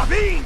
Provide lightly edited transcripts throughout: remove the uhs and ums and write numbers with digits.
Ravine!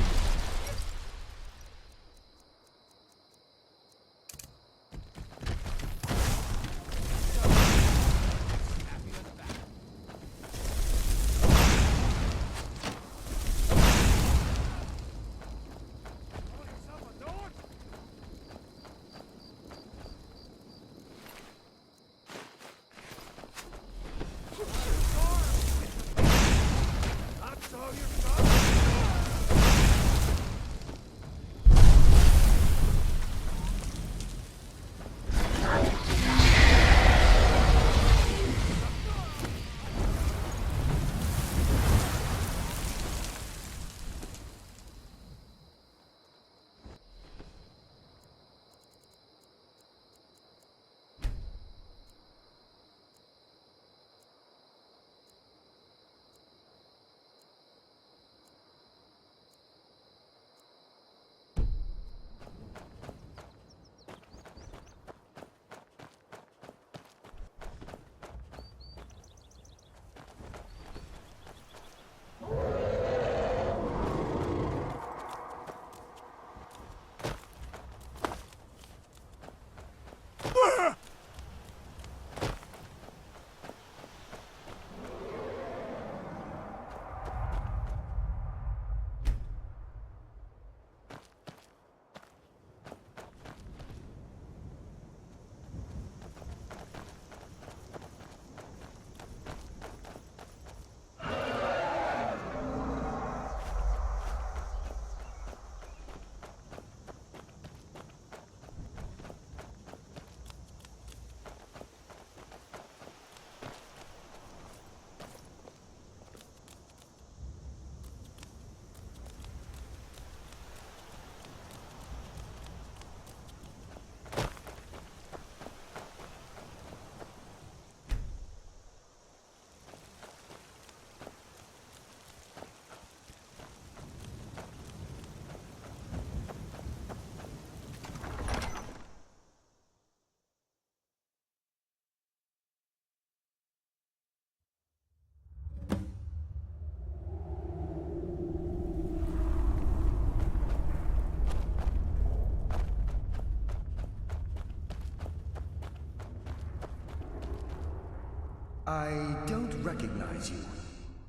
I don't recognize you,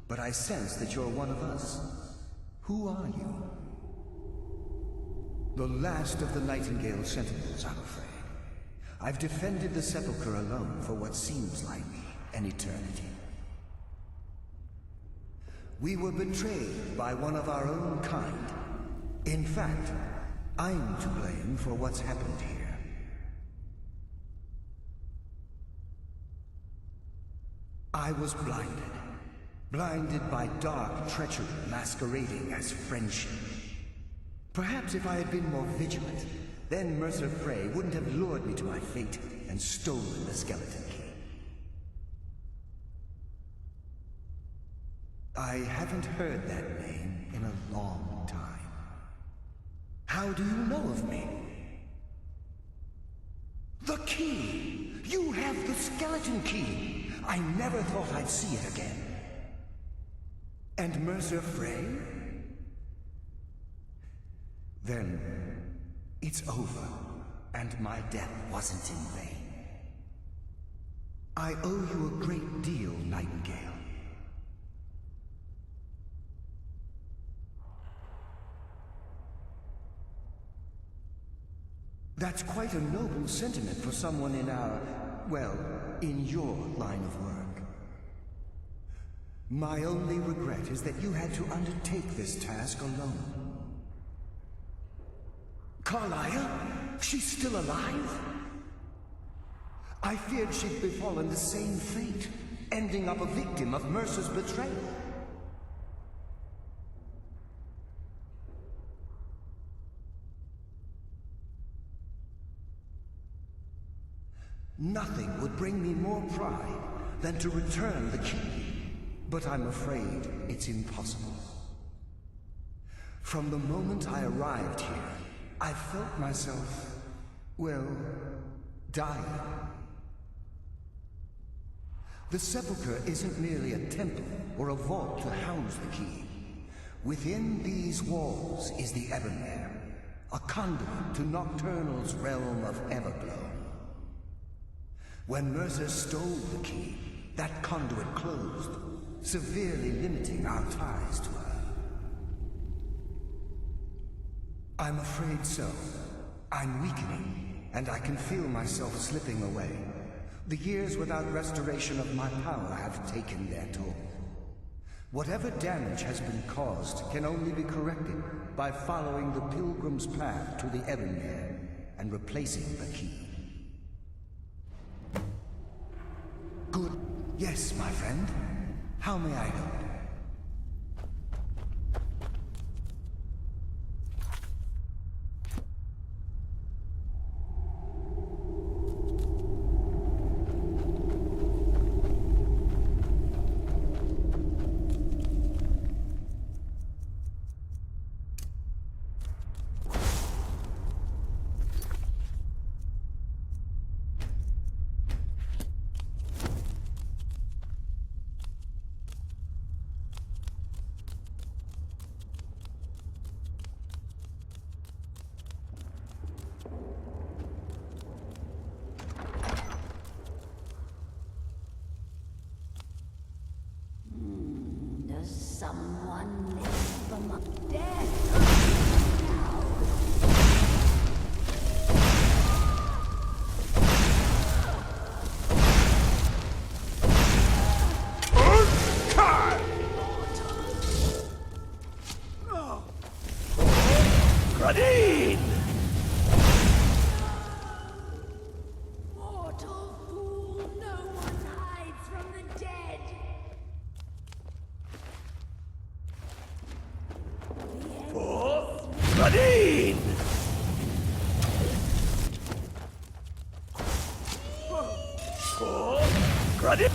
but I sense that you're one of us. Who are you? The last of the Nightingale Sentinels, I'm afraid. I've defended the Sepulcher alone for what seems like an eternity. We were betrayed by one of our own kind. In fact, I'm to blame for what's happened here. I was blinded. Blinded by dark treachery masquerading as friendship. Perhaps if I had been more vigilant, then Mercer Frey wouldn't have lured me to my fate and stolen the skeleton key. I haven't heard that name in a long time. How do you know of me? The key! You have the skeleton key! I never thought I'd see it again. And Mercer Frey? Then, it's over, and my death wasn't in vain. I owe you a great deal, Nightingale. That's quite a noble sentiment for someone in our, well, in your line of work. My only regret is that you had to undertake this task alone. Carlia? She's still alive? I feared she'd befallen the same fate, ending up a victim of Mercer's betrayal. Nothing would bring me more pride than to return the key, but I'm afraid it's impossible. From the moment I arrived here, I felt myself, well, dying. The Sepulcher isn't merely a temple or a vault to house the key. Within these walls is the Evermere, a conduit to Nocturnal's realm of Everglow. When Mercer stole the key, that conduit closed, severely limiting our ties to her. I'm afraid so. I'm weakening, and I can feel myself slipping away. The years without restoration of my power have taken their toll. Whatever damage has been caused can only be corrected by following the Pilgrim's path to the Evermere and replacing the key. Good. Yes, my friend. How may I help? Someone live among dead. Gradine! Mortal fool, no one hides from the dead. Gradine! Gradine!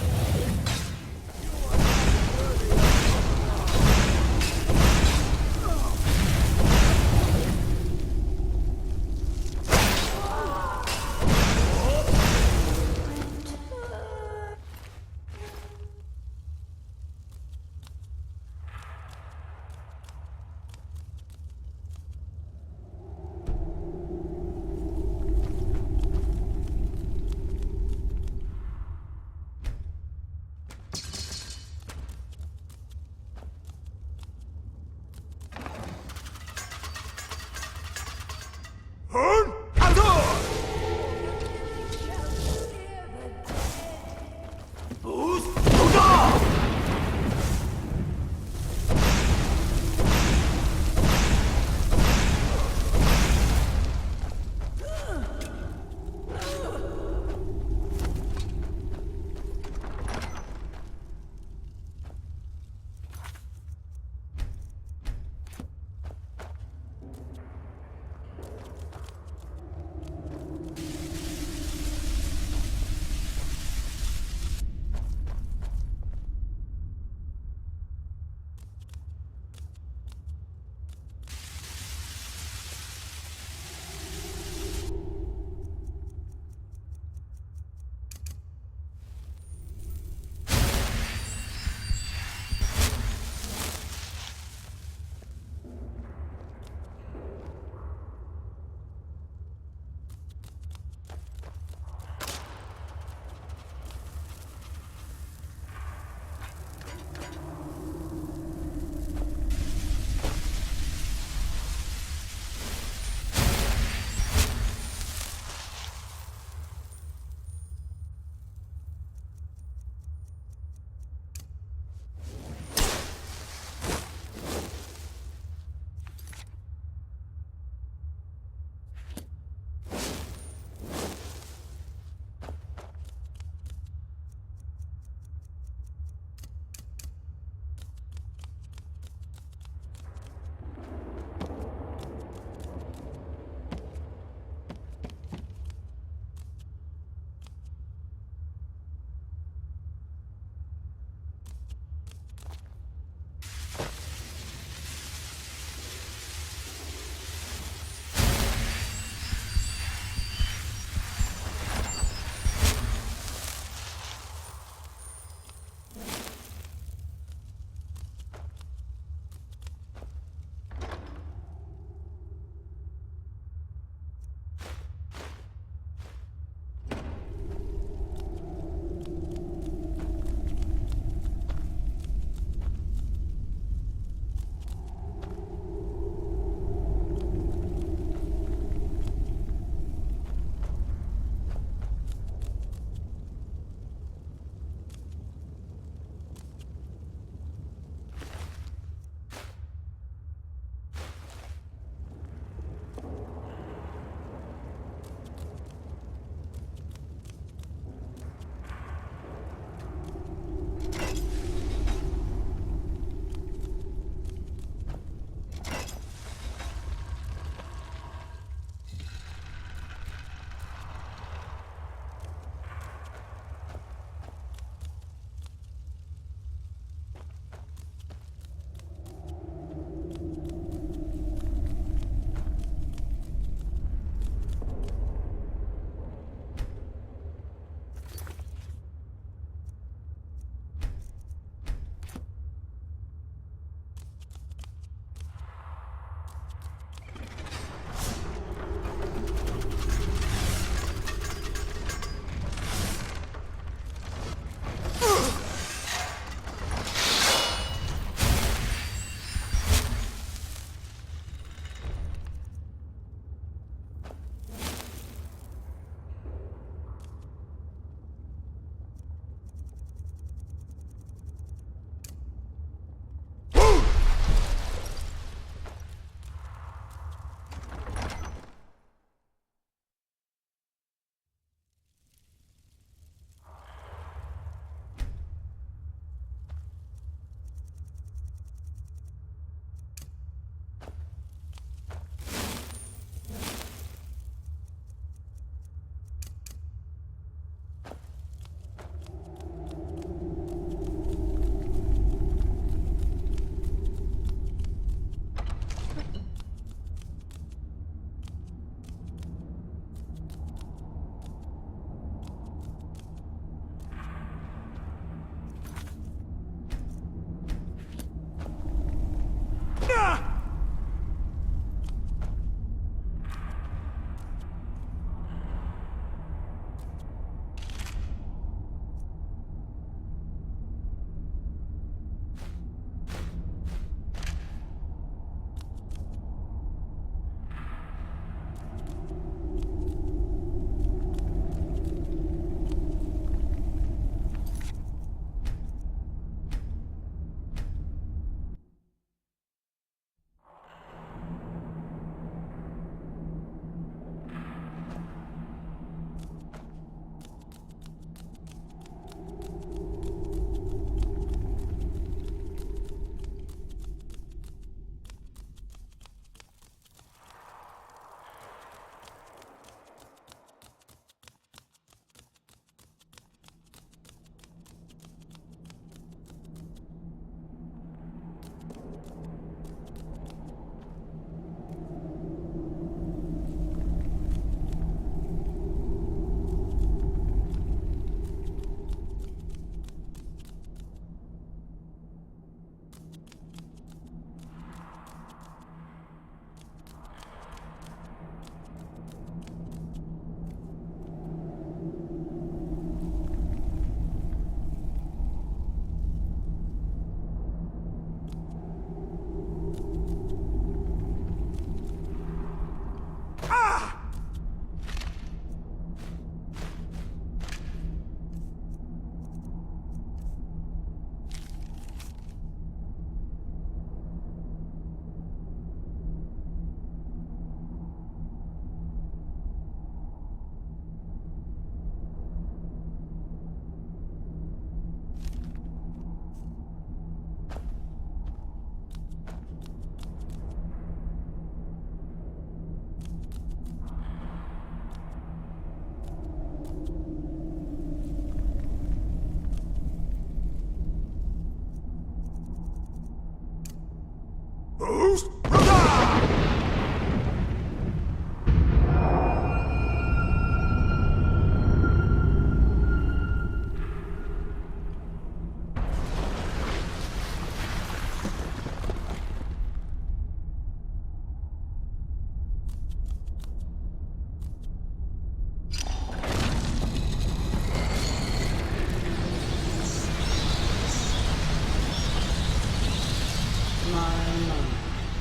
Boost! Brother!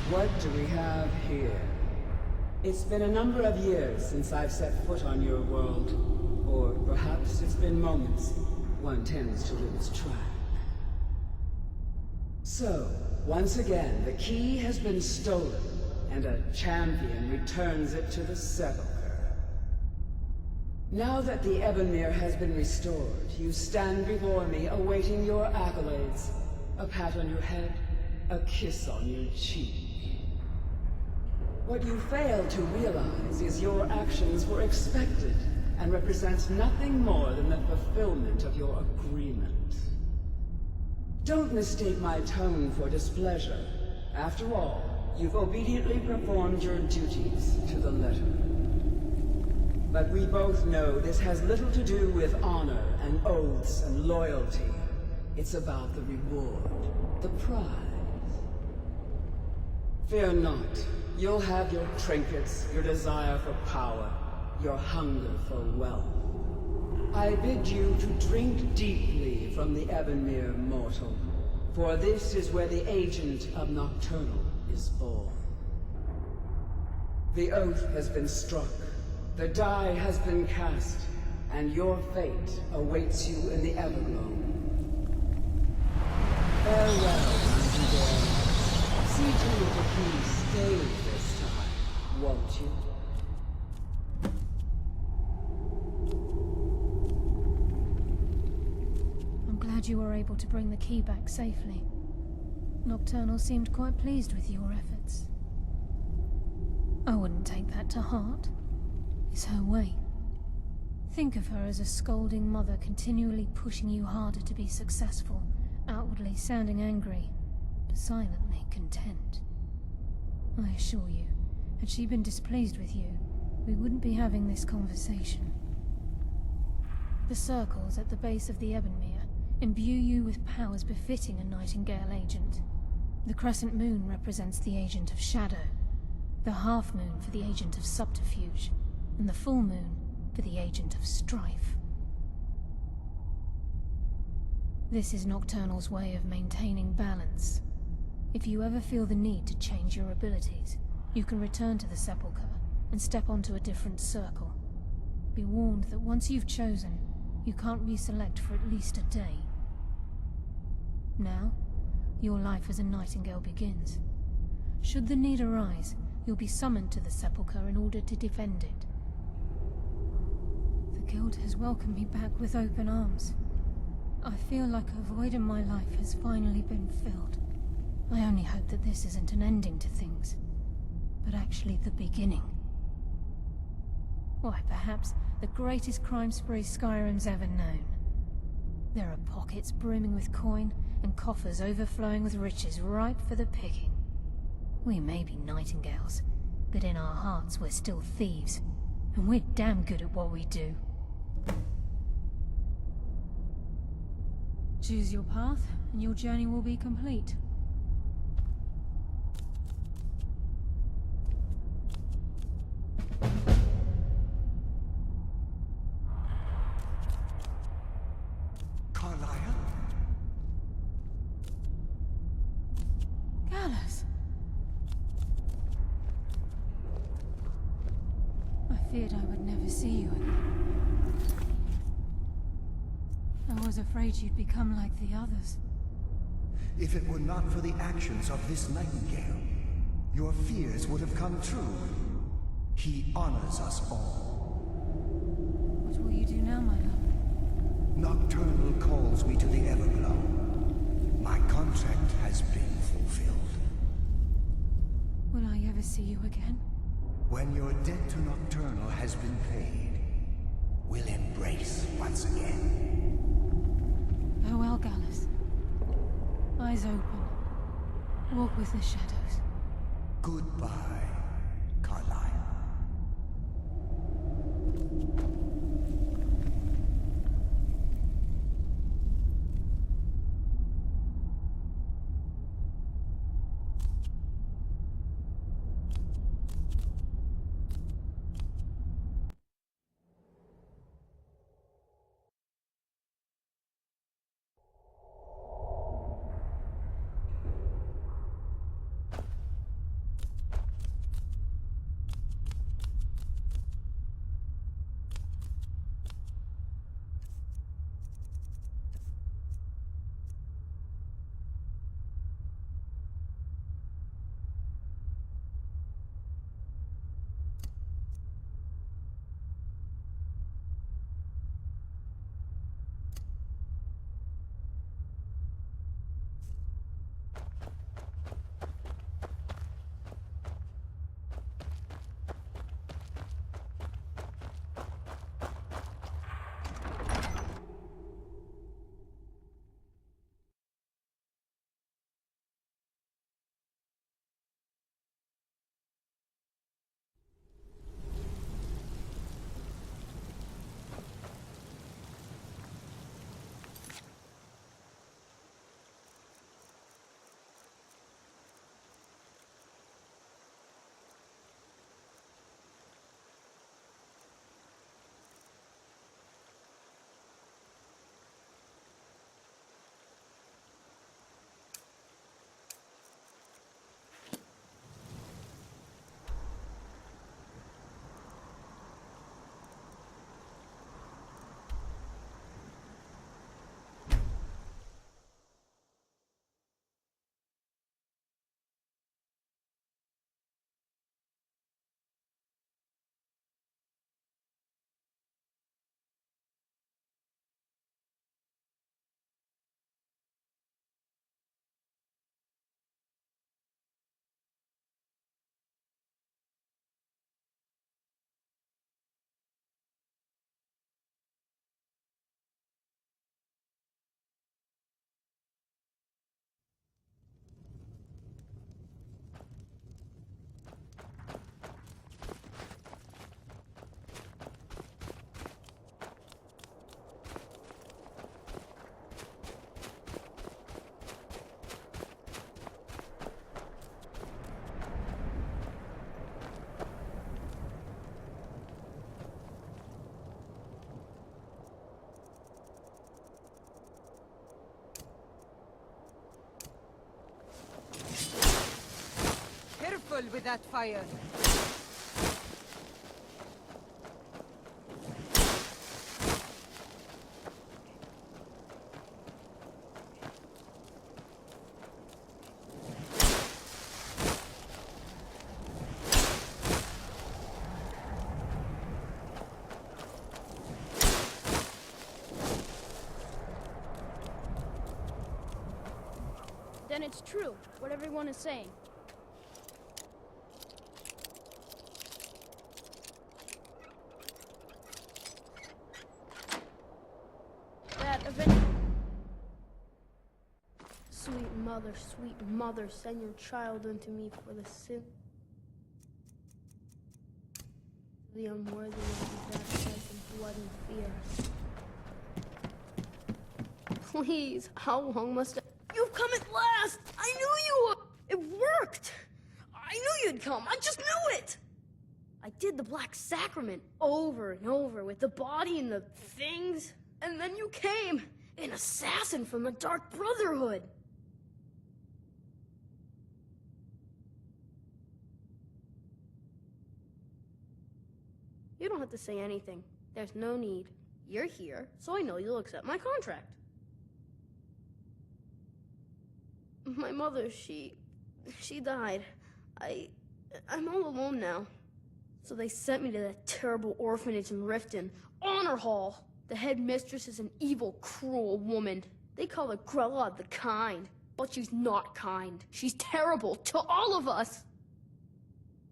What do we have here? It's been a number of years since I've set foot on your world. Or perhaps it's been moments. One tends to lose track. So, once again, the key has been stolen, and a champion returns it to the Sepulcher. Now that the Ebonmere has been restored, you stand before me awaiting your accolades. A pat on your head, a kiss on your cheek. What you fail to realize is your actions were expected and represent nothing more than the fulfillment of your agreement. Don't mistake my tone for displeasure. After all, you've obediently performed your duties to the letter. But we both know this has little to do with honor and oaths and loyalty. It's about the reward, the prize. Fear not. You'll have your trinkets, your desire for power, your hunger for wealth. I bid you to drink deeply from the Ebonmere mortal, for this is where the agent of Nocturnal is born. The oath has been struck, the die has been cast, and your fate awaits you in the Everglow. Farewell, Nightingale. See to it that he stays this time, won't you? I'm glad you were able to bring the key back safely. Nocturnal seemed quite pleased with your efforts. I wouldn't take that to heart. It's her way. Think of her as a scolding mother continually pushing you harder to be successful, outwardly sounding angry, but silently content. I assure you, had she been displeased with you, we wouldn't be having this conversation. The circles at the base of the Ebonmere imbue you with powers befitting a Nightingale agent. The crescent moon represents the agent of shadow, the half moon for the agent of subterfuge, and the full moon for the agent of strife. This is Nocturnal's way of maintaining balance. If you ever feel the need to change your abilities, you can return to the Sepulcher and step onto a different circle. Be warned that once you've chosen, you can't reselect for at least a day. Now, your life as a Nightingale begins. Should the need arise, you'll be summoned to the Sepulcher in order to defend it. The Guild has welcomed me back with open arms. I feel like a void in my life has finally been filled. I only hope that this isn't an ending to things, but actually the beginning. Why, perhaps the greatest crime spree Skyrim's ever known. There are pockets brimming with coin, and coffers overflowing with riches ripe for the picking. We may be Nightingales, but in our hearts we're still thieves, and we're damn good at what we do. Choose your path, and your journey will be complete. I feared I would never see you again. I was afraid you'd become like the others. If it were not for the actions of this Nightingale, your fears would have come true. He honors us all. What will you do now, my love? Nocturnal calls me to the Everglow. My contract has been fulfilled. Will I ever see you again? When your debt to Nocturnal has been paid, we'll embrace once again. Farewell, Gallus. Eyes open. Walk with the shadows. Goodbye, Carlyle. Careful with that fire. Then it's true, what everyone is saying. That event... Sweet mother, send your child unto me for the sin... the unworthiness of that shed in blood and fear. Please, how long must I... You've come at last! I knew you would! It worked! I knew you'd come! I just knew it! I did the Black Sacrament over and over with the body and the things. And then you came! An assassin from the Dark Brotherhood! You don't have to say anything. There's no need. You're here, so I know you'll accept my contract. My mother, she died. I'm all alone now. So they sent me to that terrible orphanage in Riften, Honor Hall. The headmistress is an evil, cruel woman. They call her Grella the Kind, but she's not kind. She's terrible to all of us.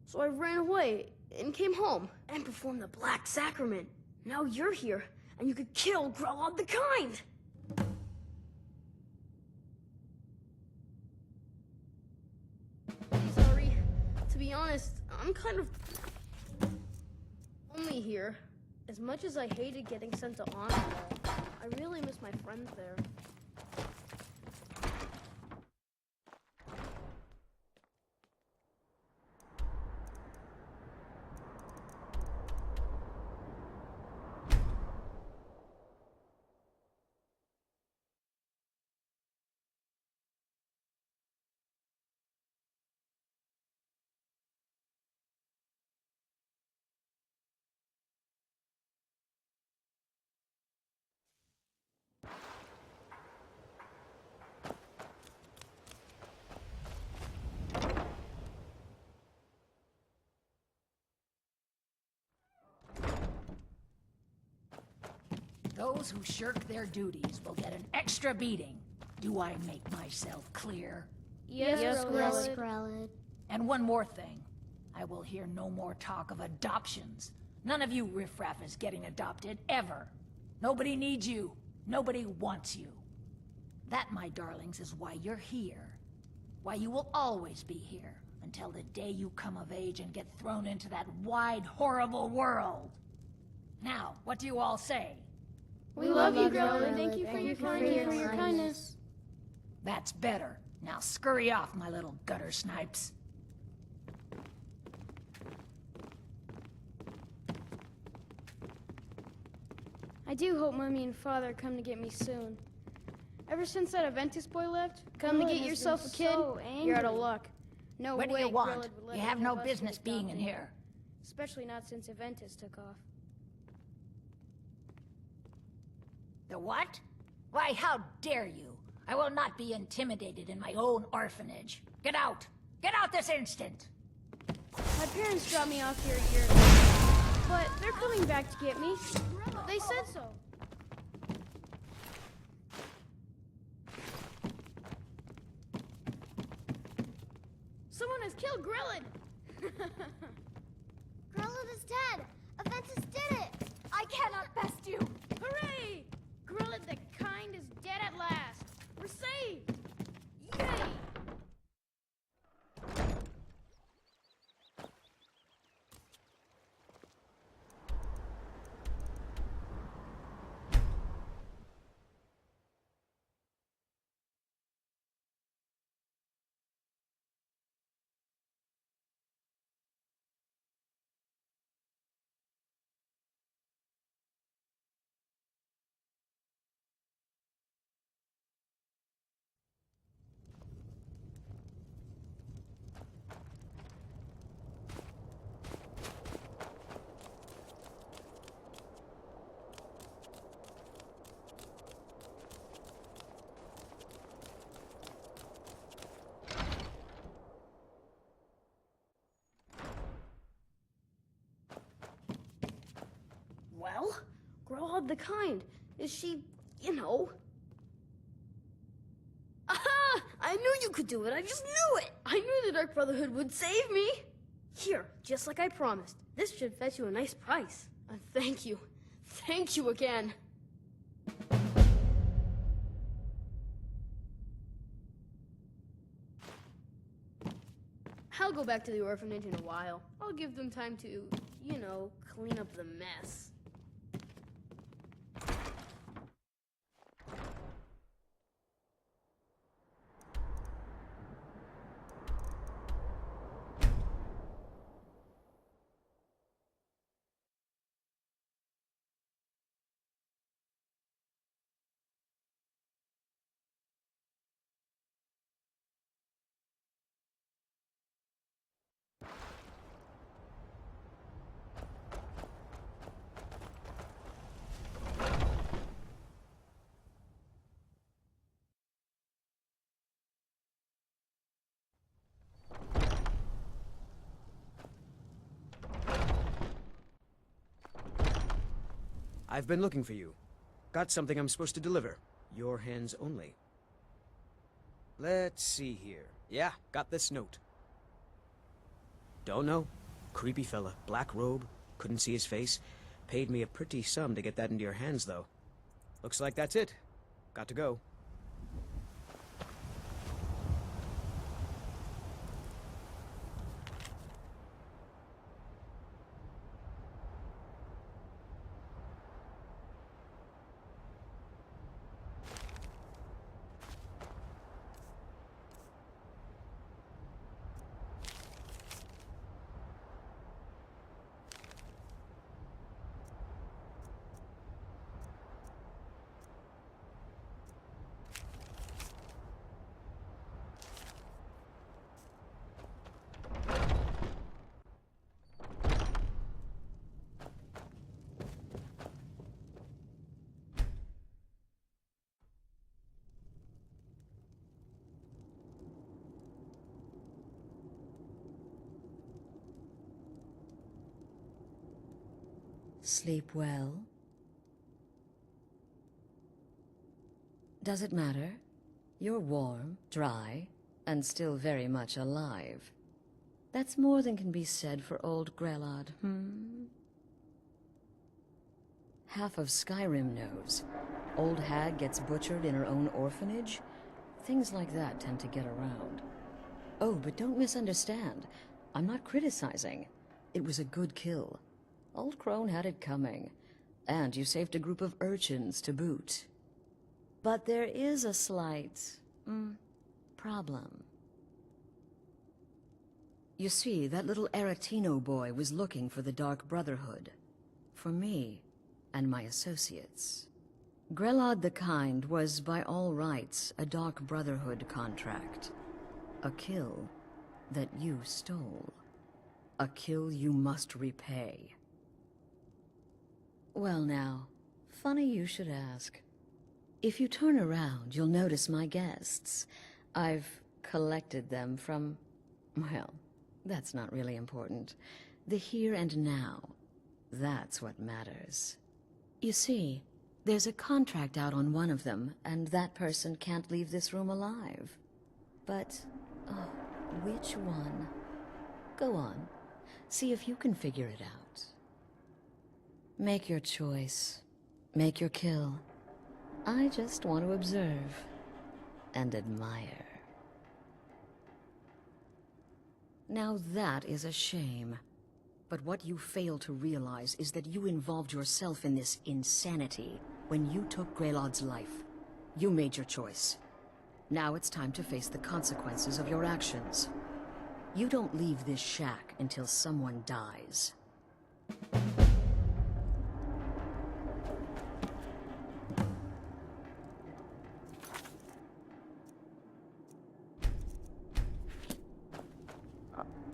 So I ran away and came home and performed the Black Sacrament. Now you're here, and you could kill Grella the Kind. honest, I'm kind of lonely here. As much as I hated getting sent to honor ball, I really miss my friends there. Those who shirk their duties will get an extra beating. Do I make myself clear? Yes, Grelid. And one more thing. I will hear no more talk of adoptions. None of you riffraff is getting adopted, ever. Nobody needs you. Nobody wants you. That, my darlings, is why you're here. Why you will always be here, until the day you come of age and get thrown into that wide, horrible world. Now, what do you all say? We love you, Grelid. Thank you for your kindness. That's better. Now scurry off, my little gutter snipes. I do hope Mummy and Father come to get me soon. Ever since that Aventus boy left, come to get yourself a kid, you're out of luck. No What way do you want? Grelid would let You me have no us business get being in adopted. here. Especially not since Aventus took off. The what? Why, how dare you? I will not be intimidated in my own orphanage. Get out! Get out this instant! My parents dropped me off here a year ago, but they're coming back to get me. They said so. Someone has killed Grelid! Grelid is dead. Aventus did it. I cannot best you. Hooray! Grelid the Kind is dead at last. We're saved! Yay! Well, Grelid the Kind. Is she, you know... Aha! I knew you could do it. I just knew it. I knew the Dark Brotherhood would save me. Here, just like I promised. This should fetch you a nice price. Thank you. Thank you again. I'll go back to the orphanage in a while. I'll give them time to, you know, clean up the mess. I've been looking for you. Got something I'm supposed to deliver. Your hands only. Let's see here. Yeah, got this note. Don't know. Creepy fella. Black robe. Couldn't see his face. Paid me a pretty sum to get that into your hands, though. Looks like that's it. Got to go. Sleep well? Does it matter? You're warm, dry, and still very much alive. That's more than can be said for old Grelod, Half of Skyrim knows. Old hag gets butchered in her own orphanage. Things like that tend to get around. Oh, but don't misunderstand. I'm not criticizing. It was a good kill. Old Crone had it coming. And you saved a group of urchins to boot. But there is a slight, problem. You see, that little Arentino boy was looking for the Dark Brotherhood. For me, and my associates. Grelod the Kind was, by all rights, a Dark Brotherhood contract. A kill that you stole. A kill you must repay. Well now, funny you should ask. If you turn around, you'll notice my guests. I've collected them from, well, that's not really important. The here and now. That's what matters. You see, there's a contract out on one of them, and that person can't leave this room alive. But, which one? Go on. See if you can figure it out. Make your choice. Make your kill. I just want to observe and admire. Now that is a shame. But what you fail to realize is that you involved yourself in this insanity when you took Grelod's life. You made your choice. Now it's time to face the consequences of your actions. You don't leave this shack until someone dies.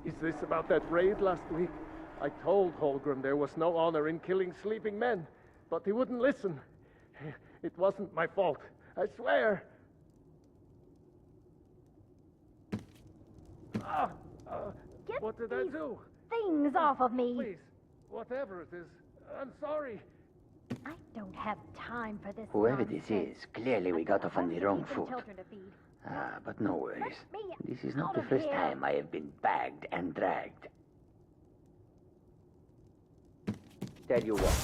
Is this about that raid last week? I told Holgrim there was no honor in killing sleeping men, but he wouldn't listen. It wasn't my fault, I swear. What did I do? Things off of me. Please, whatever it is, I'm sorry. I don't have time for this. Whoever this is, clearly we got off on the wrong foot. But no worries. This is not the first time I have been bagged and dragged. Tell you what,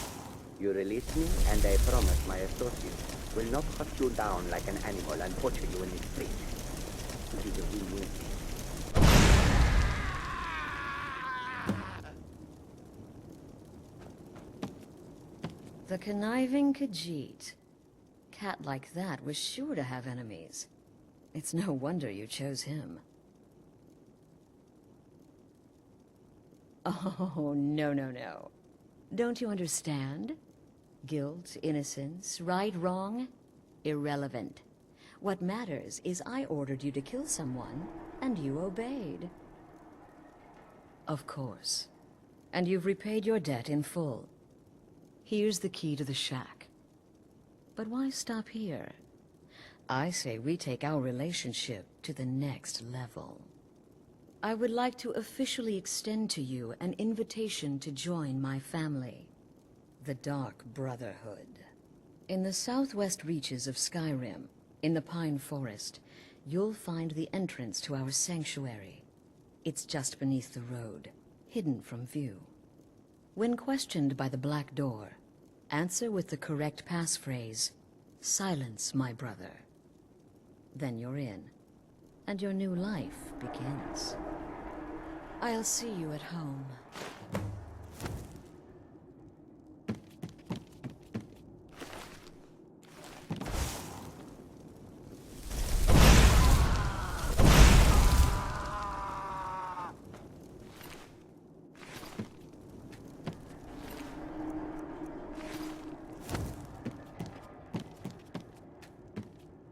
you release me, and I promise my associates will not cut you down like an animal and butcher you in the street. It is a win-win. The conniving Khajiit. Cat like that was sure to have enemies. It's no wonder you chose him. Oh, no. Don't you understand? Guilt, innocence, right, wrong, irrelevant. What matters is I ordered you to kill someone, and you obeyed. Of course. And you've repaid your debt in full. Here's the key to the shack. But why stop here? I say we take our relationship to the next level. I would like to officially extend to you an invitation to join my family, the Dark Brotherhood. In the southwest reaches of Skyrim, in the Pine Forest, you'll find the entrance to our sanctuary. It's just beneath the road, hidden from view. When questioned by the Black Door, answer with the correct passphrase, "Silence, my brother." Then you're in, and your new life begins. I'll see you at home.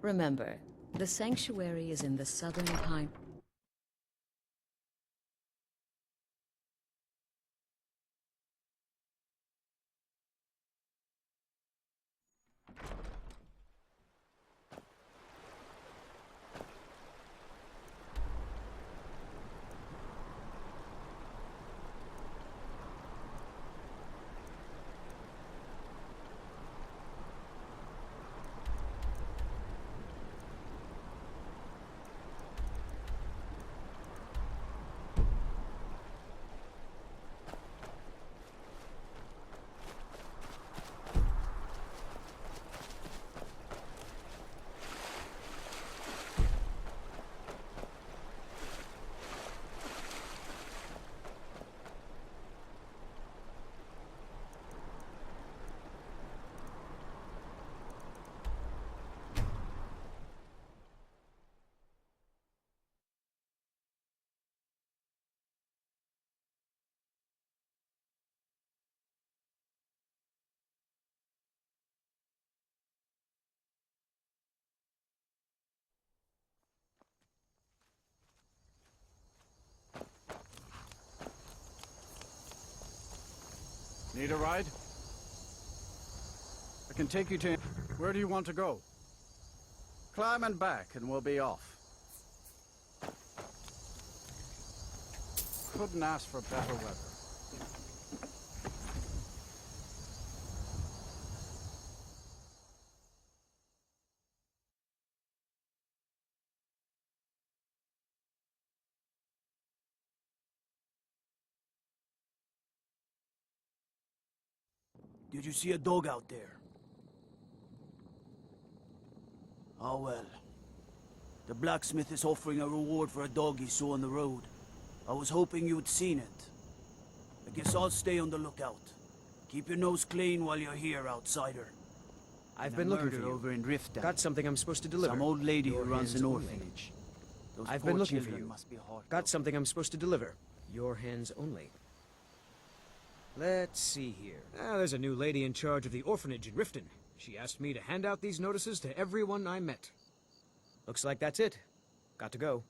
Remember, the sanctuary is in the southern Pine... Need a ride? I can take you to... Where do you want to go? Climb and back, and we'll be off. Couldn't ask for better weather. Did you see a dog out there? Oh well. The blacksmith is offering a reward for a dog he saw on the road. I was hoping you'd seen it. I guess I'll stay on the lookout. Keep your nose clean while you're here, outsider. I've been looking for you. Over in Rift. Got something I'm supposed to deliver. Some old lady who Your runs hands an only. orphanage. Those I've poor been looking for children you. must be heartbroken. Got something I'm supposed to deliver. Your hands only. Let's see here. There's a new lady in charge of the orphanage in Riften. She asked me to hand out these notices to everyone I met. Looks like that's it. Got to go.